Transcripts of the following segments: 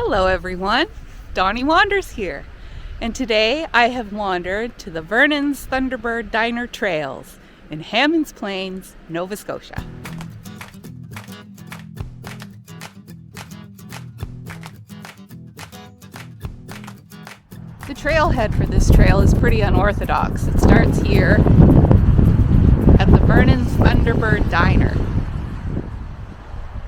Hello everyone, Donnie Wanders here, and today I have wandered to the Vernon's Thunderbird Diner Trails in Hammonds Plains, Nova Scotia. The trailhead for this trail is pretty unorthodox. It starts here at the Vernon's Thunderbird Diner.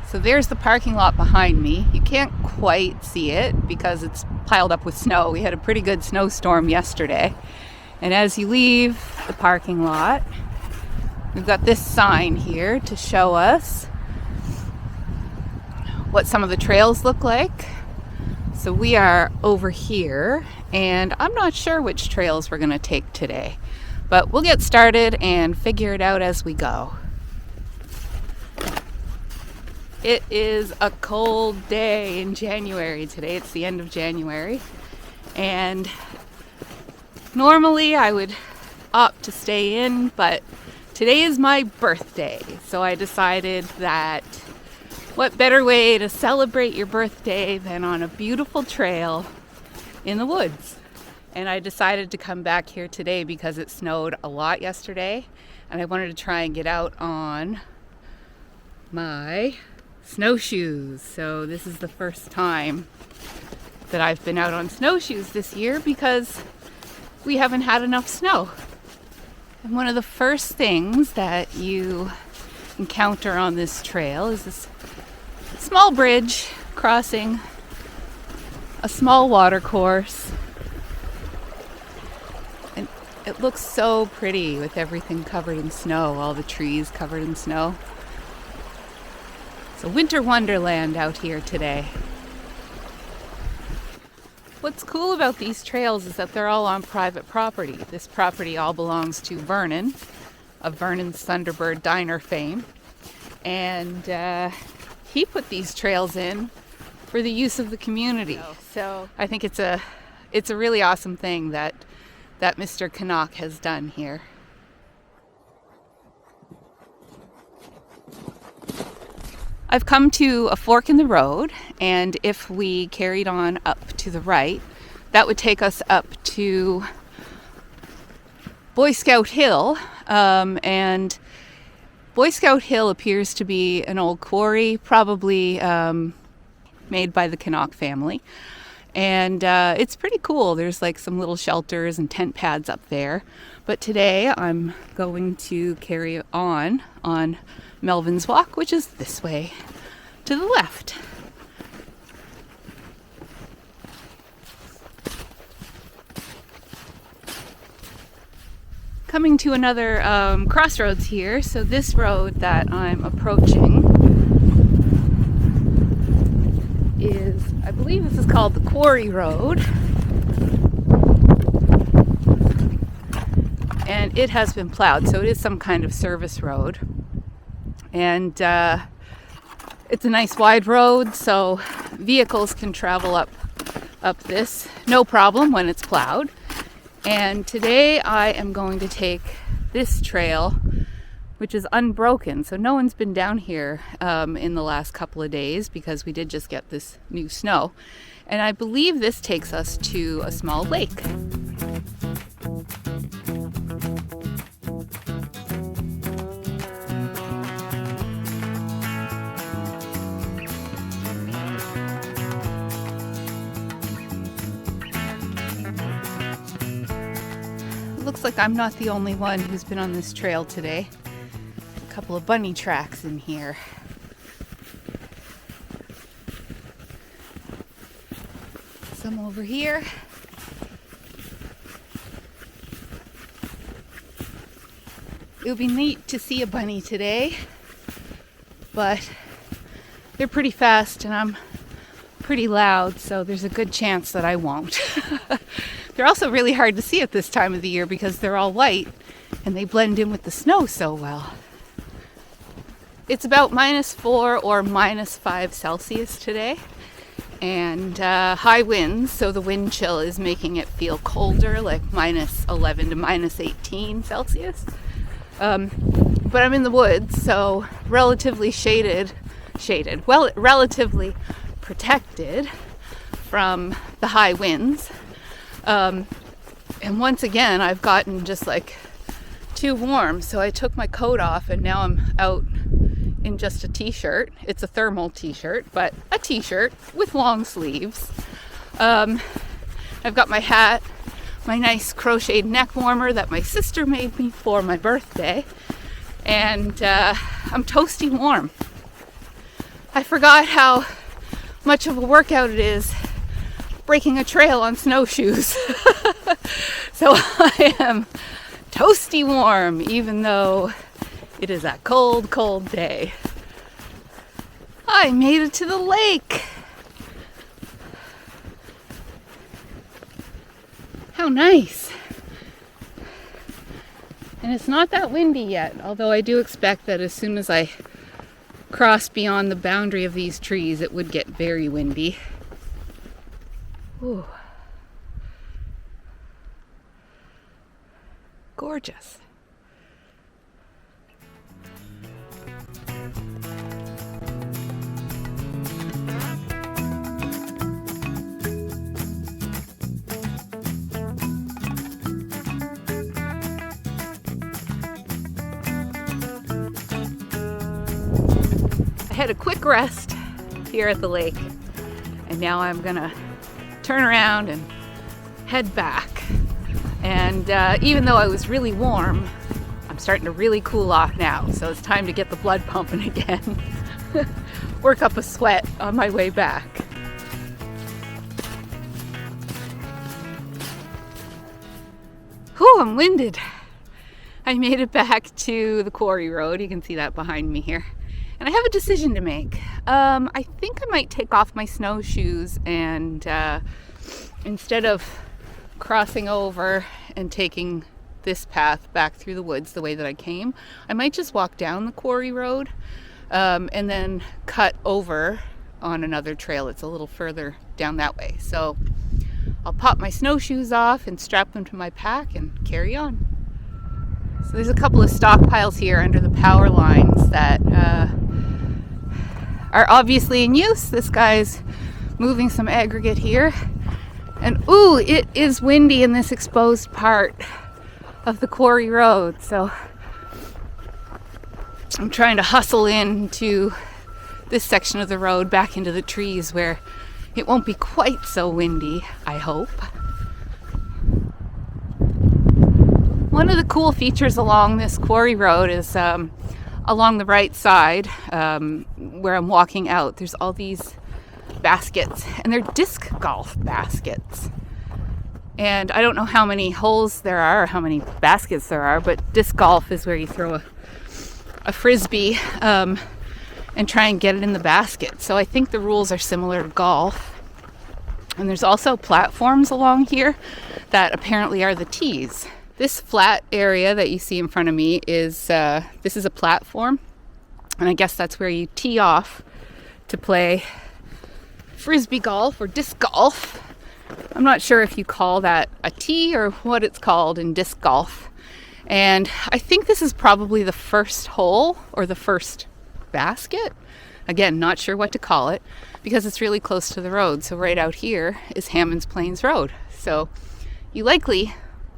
So there's the parking lot behind me. You can't quite see it because it's piled up with snow. We had a pretty good snowstorm yesterday. And as you leave the parking lot, we've got this sign here to show us what some of the trails look like. So we are over here, and I'm not sure which trails we're going to take today, but we'll get started and figure it out as we go. It is a cold day in January today. It's the end of January, and normally I would opt to stay in, but today is my birthday, so I decided that what better way to celebrate your birthday than on a beautiful trail in the woods. And I decided to come back here today because it snowed a lot yesterday, and I wanted to try and get out on my snowshoes. So this is the first time that I've been out on snowshoes this year because we haven't had enough snow. And one of the first things that you encounter on this trail is this small bridge crossing a small water course. And it looks so pretty with everything covered in snow, all the trees covered in snow. It's a winter wonderland out here today. What's cool about these trails is that they're all on private property. This property all belongs to Vernon, of Vernon's Thunderbird Diner fame. And he put these trails in for the use of the community. So I think it's a really awesome thing that Mr. Kynock has done here. I've come to a fork in the road, and if we carried on up to the right, that would take us up to Boy Scout Hill, and Boy Scout Hill appears to be an old quarry, probably made by the Kynock family, and it's pretty cool. There's like some little shelters and tent pads up there, but today I'm going to carry on Melvin's Walk, which is this way to the left. Coming to another crossroads here. So this road that I'm approaching is, I believe this is called the Quarry Road. And it has been plowed, so it is some kind of service road. And it's a nice wide road, so vehicles can travel up this no problem when it's plowed. And today I am going to take this trail, which is unbroken, so no one's been down here in the last couple of days because we did just get this new snow. And I believe this takes us to a small lake. Looks like I'm not the only one who's been on this trail today. A couple of bunny tracks in here. Some over here. It would be neat to see a bunny today, but they're pretty fast and I'm pretty loud, so there's a good chance that I won't. They're also really hard to see at this time of the year because they're all white and they blend in with the snow so well. It's about -4 or -5 Celsius today, and high winds, so the wind chill is making it feel colder, like -11 to -18 Celsius. But I'm in the woods, so relatively relatively protected from the high winds. And once again, I've gotten just like too warm. So I took my coat off and now I'm out in just a t-shirt. It's a thermal t-shirt, but a t-shirt with long sleeves. I've got my hat, my nice crocheted neck warmer that my sister made me for my birthday. And I'm toasty warm. I forgot how much of a workout it is breaking a trail on snowshoes. So I am toasty warm, even though it is a cold, cold day. I made it to the lake. How nice. And it's not that windy yet, although I do expect that as soon as I cross beyond the boundary of these trees, it would get very windy. Ooh. Gorgeous. I had a quick rest here at the lake, and now I'm gonna turn around and head back. And even though I was really warm, I'm starting to really cool off now, so it's time to get the blood pumping again. Work up a sweat on my way back. Whew, I'm winded. I made it back to the Quarry Road. You can see that behind me here. And I have a decision to make. I think I might take off my snowshoes and instead of crossing over and taking this path back through the woods the way that I came, I might just walk down the Quarry Road and then cut over on another trail. It's a little further down that way. So I'll pop my snowshoes off and strap them to my pack and carry on. So there's a couple of stockpiles here under the power lines that are obviously in use. This guy's moving some aggregate here. And ooh, it is windy in this exposed part of the Quarry Road. So I'm trying to hustle into this section of the road back into the trees where it won't be quite so windy, I hope. One of the cool features along this Quarry Road is along the right side where I'm walking out. There's all these baskets, and they're disc golf baskets. And I don't know how many holes there are or how many baskets there are, but disc golf is where you throw a frisbee and try and get it in the basket. So I think the rules are similar to golf. And there's also platforms along here that apparently are the tees. This flat area that you see in front of me is this is a platform, and I guess that's where you tee off to play frisbee golf or disc golf. I'm not sure if you call that a tee or what it's called in disc golf. And I think this is probably the first hole or the first basket. Again, not sure what to call it because it's really close to the road. So right out here is Hammonds Plains Road. So you likely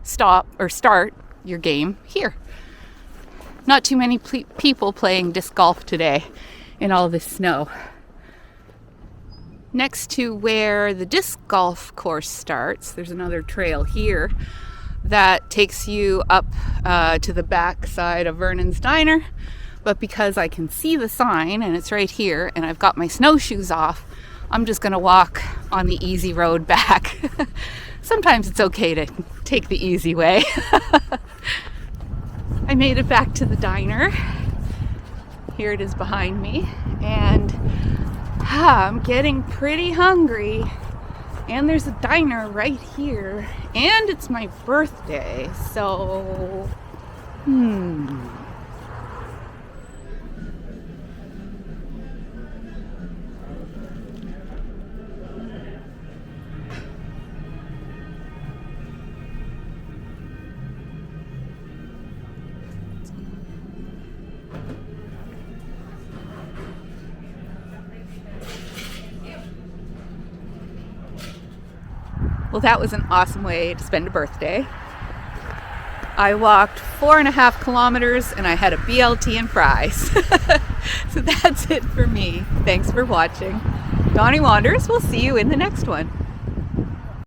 stop or start your game here. Not too many people playing disc golf today in all this snow. Next to where the disc golf course starts, there's another trail here that takes you up to the back side of Vernon's Diner. But because I can see the sign and it's right here and I've got my snowshoes off, I'm just gonna walk on the easy road back. Sometimes it's okay to take the easy way. I made it back to the diner. Here it is behind me. And I'm getting pretty hungry. And there's a diner right here. And it's my birthday. So, Well, that was an awesome way to spend a birthday. I walked 4.5 kilometers and I had a BLT and fries. So that's it for me. Thanks for watching. Donnie Wanders, we'll see you in the next one.